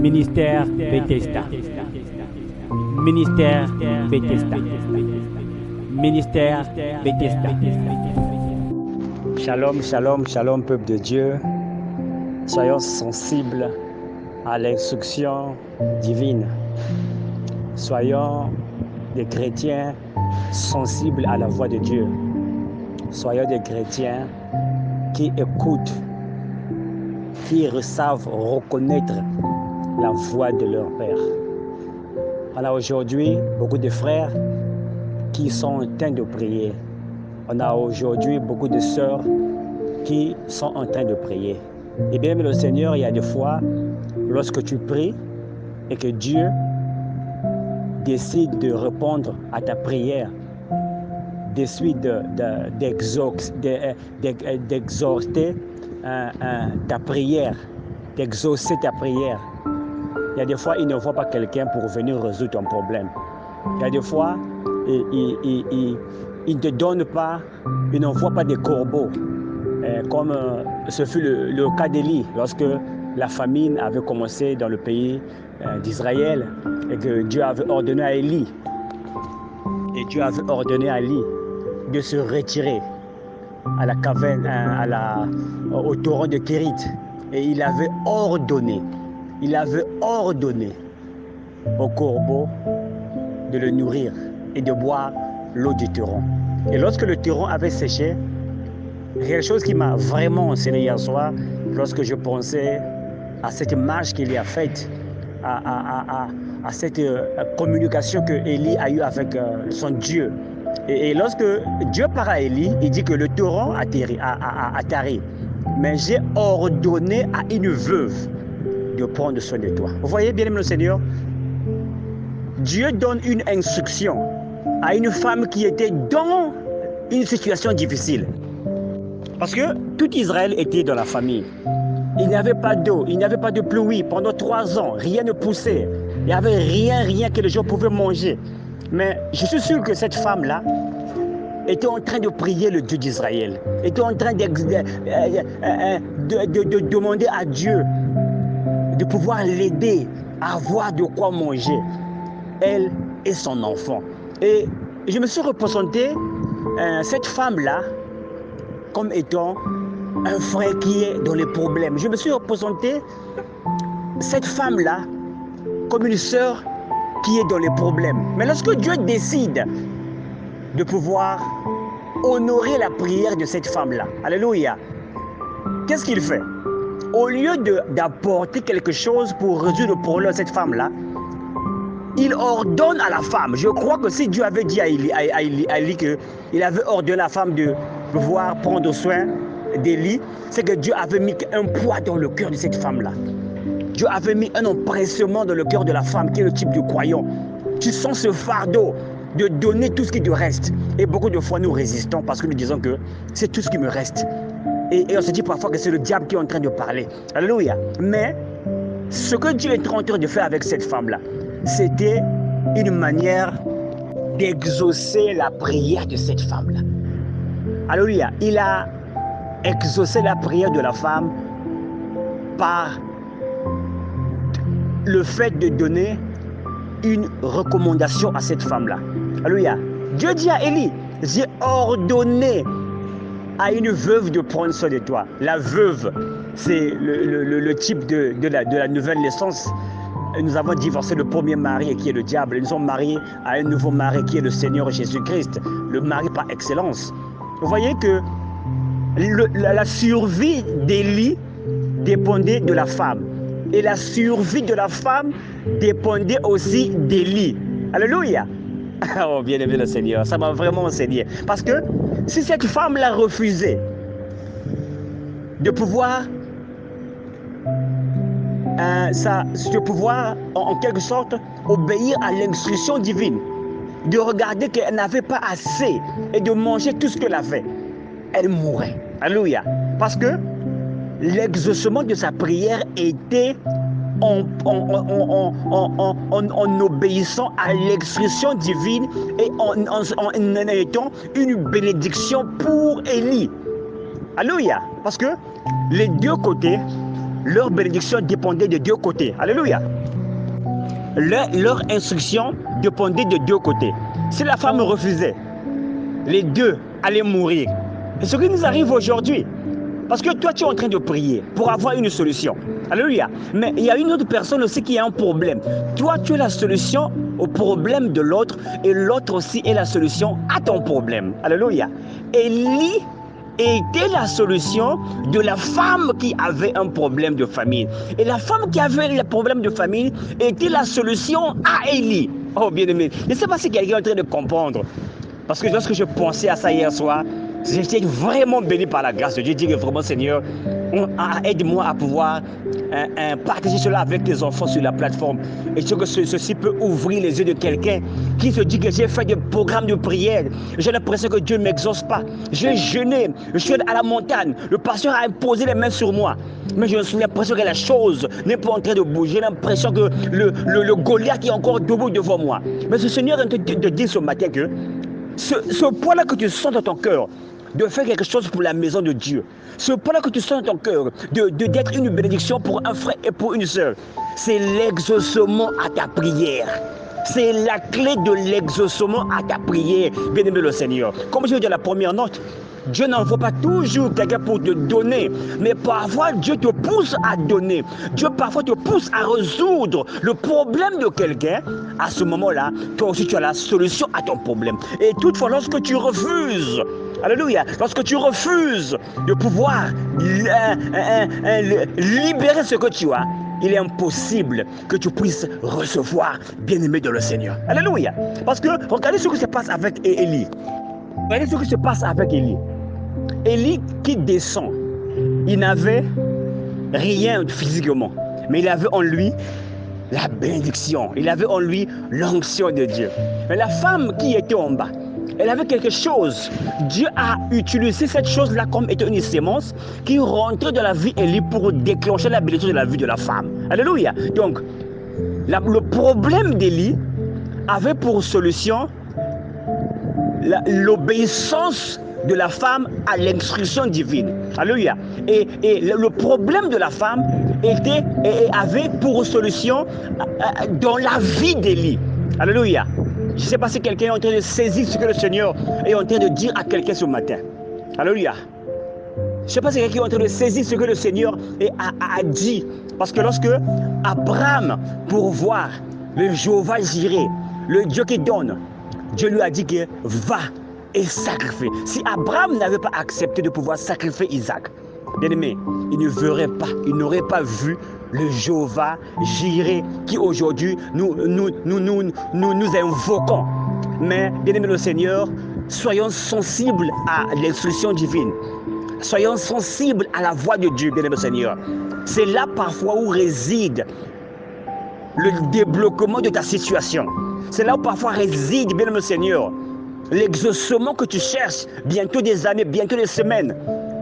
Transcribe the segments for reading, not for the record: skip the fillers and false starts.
Ministère Bethesda. Ministère Bethesda. Ministère Bethesda. Shalom, shalom, shalom, peuple de Dieu. Soyons sensibles à l'instruction divine. Soyons des chrétiens sensibles à la voix de Dieu. Soyons des chrétiens qui écoutent, qui savent reconnaître la voix de leur Père. On a aujourd'hui beaucoup de frères qui sont en train de prier. On a aujourd'hui beaucoup de sœurs qui sont en train de prier. Et bien, le Seigneur, il y a des fois, lorsque tu pries et que Dieu décide de répondre à ta prière, décide d'exhorter ta prière, d'exaucer ta prière. Il y a des fois, il ne voit pas quelqu'un pour venir résoudre ton problème. Il y a des fois, il ne te donne pas, il n'envoie pas des corbeaux, comme ce fut le cas d'Élie, lorsque la famine avait commencé dans le pays d'Israël et que Dieu avait ordonné à Élie, de se retirer à la caverne, au torrent de Kérit. Et il avait ordonné au corbeau de le nourrir et de boire l'eau du torrent. Et lorsque le torrent avait séché, quelque chose qui m'a vraiment enseigné hier soir, lorsque je pensais à cette marche qu'il a faite, à cette communication que Élie a eue avec son Dieu. Et lorsque Dieu parle à Élie, il dit que le torrent a taré. Mais j'ai ordonné à une veuve de prendre soin de toi. Vous voyez, bien aimé le Seigneur, Dieu donne une instruction à une femme qui était dans une situation difficile. Parce que tout Israël était dans la famine. Il n'y avait pas d'eau, il n'y avait pas de pluie. Pendant 3 ans, rien ne poussait. Il n'y avait rien que les gens pouvaient manger. Mais je suis sûr que cette femme-là était en train de prier le Dieu d'Israël. Était en train de demander à Dieu de pouvoir l'aider à avoir de quoi manger. Elle et son enfant. Et je me suis représenté cette femme-là comme étant un frère qui est dans les problèmes. Je me suis représenté cette femme-là comme une sœur qui est dans les problèmes. Mais lorsque Dieu décide de pouvoir honorer la prière de cette femme-là, alléluia, qu'est-ce qu'il fait? Au lieu d'apporter quelque chose pour résoudre le problème de cette femme-là, il ordonne à la femme. Je crois que si Dieu avait dit à Élie qu'il avait ordonné à la femme de pouvoir prendre soin d'Élie, c'est que Dieu avait mis un poids dans le cœur de cette femme-là. Dieu avait mis un empressement dans le cœur de la femme qui est le type de croyant. Tu sens ce fardeau de donner tout ce qui te reste. Et beaucoup de fois, nous résistons parce que nous disons que c'est tout ce qui me reste. Et on se dit parfois que c'est le diable qui est en train de parler. Alléluia. Mais ce que Dieu est en train de faire avec cette femme-là, c'était une manière d'exaucer la prière de cette femme-là. Alléluia. Il a exaucé la prière de la femme par le fait de donner une recommandation à cette femme-là. Alléluia. Dieu dit à Élie, j'ai ordonné à une veuve de prendre soin de toi. La veuve, c'est le type de la nouvelle naissance. Nous avons divorcé le premier mari qui est le diable. Nous sommes mariés à un nouveau mari qui est le Seigneur Jésus-Christ, le mari par excellence. Vous voyez que la survie d'Élie dépendait de la femme. Et la survie de la femme dépendait aussi d'Élie. Alléluia. Oh, bien aimé le Seigneur, ça m'a vraiment enseigné. Parce que si cette femme-là refusait de pouvoir, en quelque sorte, obéir à l'instruction divine, de regarder qu'elle n'avait pas assez et de manger tout ce qu'elle avait, elle mourrait. Alléluia. Parce que l'exaucement de sa prière était en obéissant à l'instruction divine et en étant une bénédiction pour Élie. Alléluia. Parce que les deux côtés leur bénédiction dépendait de deux côtés. Alléluia. Leur instruction dépendait de deux côtés. Si la femme refusait, les deux allaient mourir. Et ce qui nous arrive aujourd'hui, parce que toi, tu es en train de prier pour avoir une solution. Alléluia. Mais il y a une autre personne aussi qui a un problème. Toi, tu es la solution au problème de l'autre et l'autre aussi est la solution à ton problème. Alléluia. Élie était la solution de la femme qui avait un problème de famille. Et la femme qui avait le problème de famille était la solution à Élie. Oh, bien-aimé. Je ne sais pas si quelqu'un est en train de comprendre. Parce que lorsque je pensais à ça hier soir, j'étais vraiment béni par la grâce de Dieu. Je dis vraiment, Seigneur, aide-moi à pouvoir partager cela avec tes enfants sur la plateforme. Et que ceci peut ouvrir les yeux de quelqu'un qui se dit que j'ai fait des programmes de prière. J'ai l'impression que Dieu ne m'exauce pas. J'ai jeûné, je suis à la montagne. Le pasteur a imposé les mains sur moi. Mais j'ai l'impression que la chose n'est pas en train de bouger. J'ai l'impression que le Goliath est encore debout devant moi. Mais ce Seigneur est en train de dire ce matin que ce poids-là que tu sens dans ton cœur, de faire quelque chose pour la maison de Dieu, ce poids-là que tu sens dans ton cœur, d'être une bénédiction pour un frère et pour une sœur, c'est l'exaucement à ta prière. C'est la clé de l'exaucement à ta prière, bien-aimé le Seigneur. Comme je l'ai dit à la première note, Dieu n'envoie pas toujours quelqu'un pour te donner, mais parfois Dieu te pousse à donner. Dieu parfois te pousse à résoudre le problème de quelqu'un. À ce moment-là, toi aussi tu as la solution à ton problème. Et toutefois, lorsque tu refuses, alléluia, lorsque tu refuses de pouvoir libérer ce que tu as, il est impossible que tu puisses recevoir, bien-aimé de le Seigneur. Alléluia. Parce que regardez ce qui se passe avec Élie. Regardez ce qui se passe avec Élie. Élie qui descend, il n'avait rien physiquement, mais il avait en lui la bénédiction, il avait en lui l'onction de Dieu. Mais la femme qui était en bas, elle avait quelque chose. Dieu a utilisé cette chose-là comme étant une sémence qui rentrait dans la vie d'Élie pour déclencher la bénédiction de la vie de la femme. Alléluia. Donc, le problème d'Élie avait pour solution l'obéissance de la femme à l'instruction divine. Alléluia. Et le problème de la femme avait pour solution dans la vie d'Élie. Alléluia. Je ne sais pas si quelqu'un est en train de saisir ce que le Seigneur est en train de dire à quelqu'un ce matin. Alléluia. Je ne sais pas si quelqu'un est en train de saisir ce que le Seigneur a dit. Parce que lorsque Abraham, pour voir le Jéhovah Jireh, le Dieu qui donne, Dieu lui a dit que va et sacrifie. Si Abraham n'avait pas accepté de pouvoir sacrifier Isaac, bien aimé, il ne verrait pas, il n'aurait pas vu le Jéhovah Jireh qui aujourd'hui nous invoquons. Mais, bien aimé le Seigneur, soyons sensibles à l'instruction divine. Soyons sensibles à la voix de Dieu, bien aimé le Seigneur. C'est là parfois où réside le débloquement de ta situation. C'est là où parfois réside, bien aimé le Seigneur, l'exaucement que tu cherches, bientôt des années, bientôt des semaines.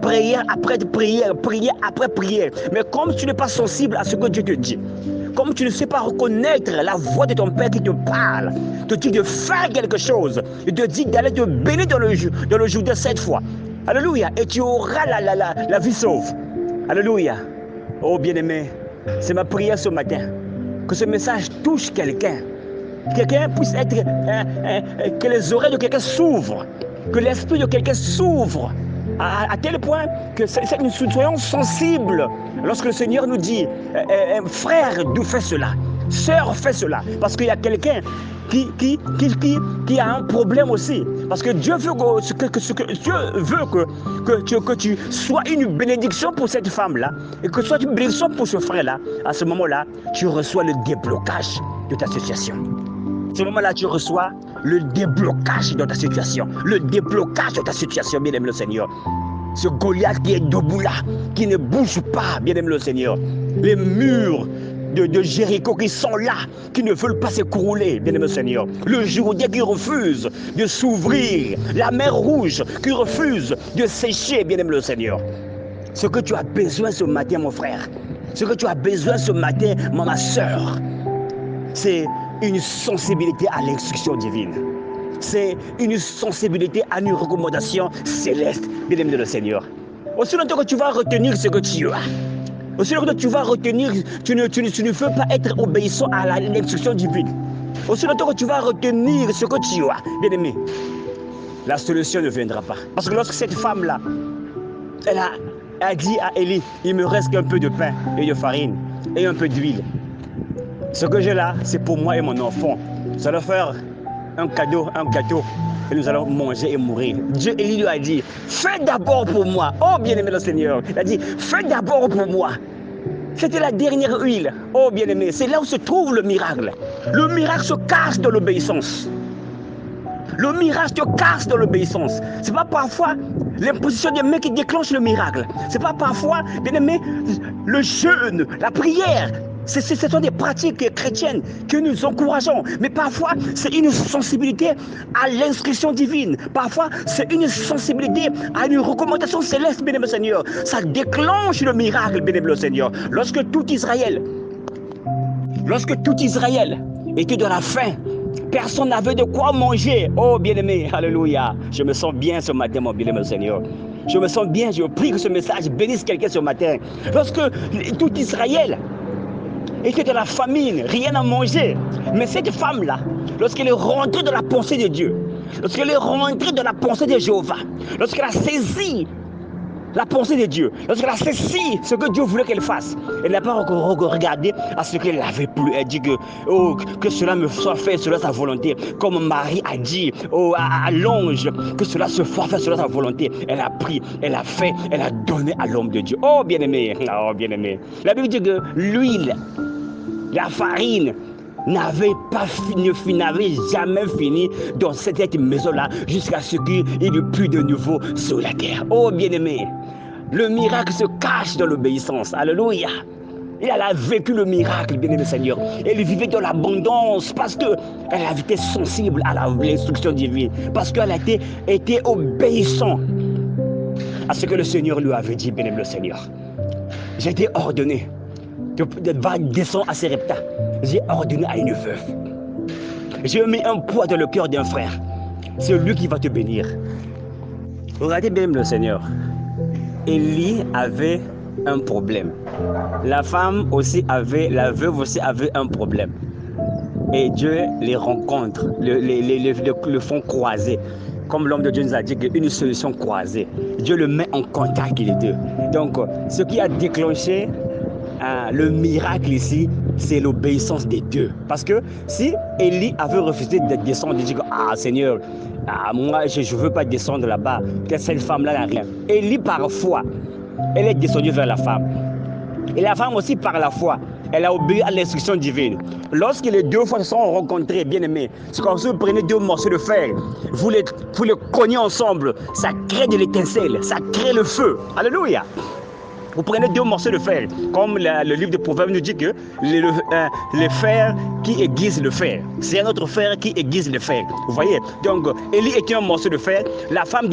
Prière après prière, prière après prière. Mais comme tu n'es pas sensible à ce que Dieu te dit, comme tu ne sais pas reconnaître la voix de ton Père qui te parle, te dit de faire quelque chose, il te dit d'aller te bénir dans le jour de cette fois. Alléluia. Et tu auras la vie sauve. Alléluia. Oh bien-aimé, c'est ma prière ce matin. Que ce message touche quelqu'un. Quelqu'un puisse être, que les oreilles de quelqu'un s'ouvrent, que l'esprit de quelqu'un s'ouvre, à tel point que nous soyons sensibles lorsque le Seigneur nous dit, frère, fais cela, sœur, fais cela, parce qu'il y a quelqu'un qui a un problème aussi, parce que Dieu veut que tu sois une bénédiction pour cette femme-là, et que tu sois une bénédiction pour ce frère-là. À ce moment-là, tu reçois le déblocage de ta situation. À ce moment-là, tu reçois le déblocage de ta situation. Le déblocage de ta situation, bien-aimé le Seigneur. Ce Goliath qui est debout là, qui ne bouge pas, bien-aimé le Seigneur. Les murs de Jéricho qui sont là, qui ne veulent pas s'écrouler, bien-aimé le Seigneur. Le Jourdain qui refuse de s'ouvrir. La mer Rouge qui refuse de sécher, bien-aimé le Seigneur. Ce que tu as besoin ce matin, mon frère, ce que tu as besoin ce matin, ma soeur, c'est une sensibilité à l'instruction divine. C'est une sensibilité à une recommandation céleste, bien-aimé de le Seigneur. Aussi longtemps que tu vas retenir ce que tu as, Aussi longtemps que tu vas retenir, tu ne veux pas être obéissant à l'instruction divine. Aussi longtemps que tu vas retenir ce que tu as, bien-aimé, la solution ne viendra pas. Parce que lorsque cette femme-là, elle a dit à Élie, il me reste qu'un peu de pain et de farine et un peu d'huile. Ce que j'ai là, c'est pour moi et mon enfant. Nous allons faire un cadeau, un gâteau, et nous allons manger et mourir. Dieu, Élie lui a dit, fais d'abord pour moi. Oh, bien-aimé le Seigneur. Il a dit, fais d'abord pour moi. C'était la dernière huile. Oh, bien-aimé, c'est là où se trouve le miracle. Le miracle se cache dans l'obéissance. Le miracle se cache dans l'obéissance. C'est pas parfois l'imposition des mains qui déclenche le miracle. C'est pas parfois, bien-aimé, le jeûne, la prière. Ce sont des pratiques chrétiennes que nous encourageons. Mais parfois, c'est une sensibilité à l'instruction divine. Parfois, c'est une sensibilité à une recommandation céleste, bien-aimé Seigneur. Ça déclenche le miracle, bien-aimé Seigneur. Lorsque tout Israël était dans la faim, personne n'avait de quoi manger. Oh, bien-aimé, alléluia. Je me sens bien ce matin, mon bien-aimé Seigneur. Je me sens bien. Je prie que ce message bénisse quelqu'un ce matin. Lorsque tout Israël était dans la famine, rien à manger. Mais cette femme-là, lorsqu'elle est rentrée dans la pensée de Dieu, lorsqu'elle est rentrée dans la pensée de Jéhovah, lorsqu'elle a saisi la pensée de Dieu, lorsqu'elle a saisi ce que Dieu voulait qu'elle fasse, elle n'a pas encore regardé à ce qu'elle avait plus. Elle dit que cela me soit fait selon sa volonté. Comme Marie a dit à l'ange, que cela se soit fait selon sa volonté. Elle a pris, elle a fait, elle a donné à l'homme de Dieu. Oh bien-aimé, oh bien-aimé. La Bible dit que l'huile, la farine n'avait jamais fini dans cette maison-là jusqu'à ce qu'il n'y ait plus de nouveau sur la terre. Oh bien-aimé, le miracle se cache dans l'obéissance. Alléluia. Elle a vécu le miracle, bien-aimé Seigneur. Elle vivait dans l'abondance parce qu'elle avait été sensible à l'instruction divine. Parce qu'elle a été obéissante à ce que le Seigneur lui avait dit, bien-aimé le Seigneur. J'ai été ordonné de descendre à Sarepta. J'ai ordonné à une veuve. J'ai mis un poids dans le cœur d'un frère. C'est lui qui va te bénir. Regardez bien le Seigneur. Élie avait un problème. La veuve aussi avait un problème. Et Dieu les rencontre, le font croiser. Comme l'homme de Dieu nous a dit, une solution croisée. Dieu le met en contact les deux. Donc, ce qui a déclenché le miracle ici, c'est l'obéissance des deux. Parce que si Élie avait refusé de descendre, il dit Seigneur, moi je ne veux pas descendre là-bas, que cette femme-là n'a rien. Élie par foi, elle est descendue vers la femme. Et la femme aussi par la foi, elle a obéi à l'instruction divine. Lorsque les deux fois se sont rencontrés, bien aimés, c'est comme si vous prenez deux morceaux de fer, vous les cognez ensemble, ça crée de l'étincelle, ça crée le feu. Alléluia. Vous prenez deux morceaux de fer, comme le livre de Proverbes nous dit que le fer qui aiguise le fer, c'est un autre fer qui aiguise le fer. Vous voyez? Donc, Élie était un morceau de fer, la femme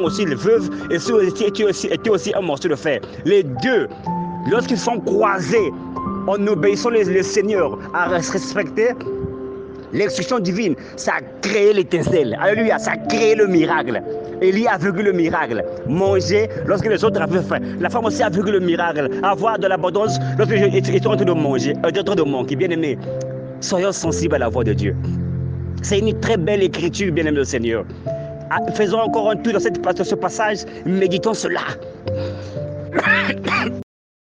aussi, la veuve, était aussi un morceau de fer. Les deux, lorsqu'ils sont croisés, en obéissant le Seigneur, à respecter l'instruction divine, ça a créé l'étincelle. Alléluia, ça a créé le miracle. Élie a vécu le miracle. Manger lorsque les autres avaient faim. La femme aussi a vécu le miracle. Avoir de l'abondance lorsqu'ils étaient en train de manger, en train de manquer. Bien aimé, soyons sensibles à la voix de Dieu. C'est une très belle écriture, bien aimé le Seigneur. Faisons encore un tour dans ce passage, méditons cela.